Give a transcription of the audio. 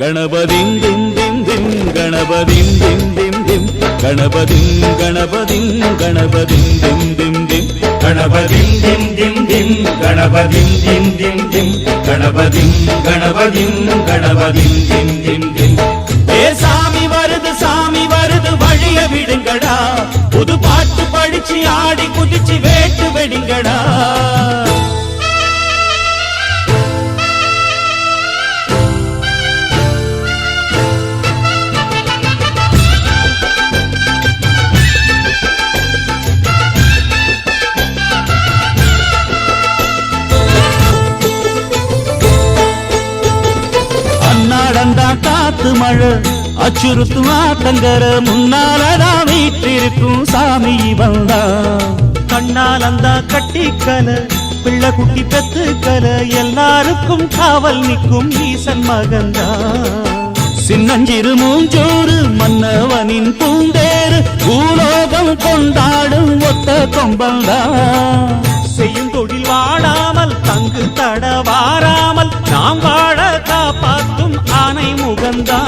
கணபதிம் திம் திம் திம் கணபதிம் திம் திம் திம் கணபதிம் கணபதிம் கணபதிம் திம் திம் திம் கணபதிம் திம் திம் திம் கணபதிம் திம் திம் திம் கணபதிம் கணபதிம் கணபதிம் திம் திம் திம். ஏ சாமி வருது வழிய விடுங்கடா, புது பாட்டு படிச்சு ஆடி குதிச்சு வேட்டு வெடிங்கடா. அன்னாடந்தா காத்து மழை அச்சுறுத்தும் ஆத்தங்கர முன்னாலதான் வீட்டிருக்கும் சாமி வந்தா. கண்ணால் அந்த கட்டிக்கல பிள்ளை குட்டி பெத்துக்கல எல்லாருக்கும் காவல் நிற்கும் ஈசன் மகந்தா. சின்னஞ்சிறு மூஞ்சோறு மன்னவனின் பூந்தேறு பூலோகம் கொண்டாடும் ஒத்த கொம்பந்தா. செய்யும் தொழில் வாடாமல் தங்கு தட வாராமல் நாம் வாழ காப்பாற்றும் ஆனை முகந்தா.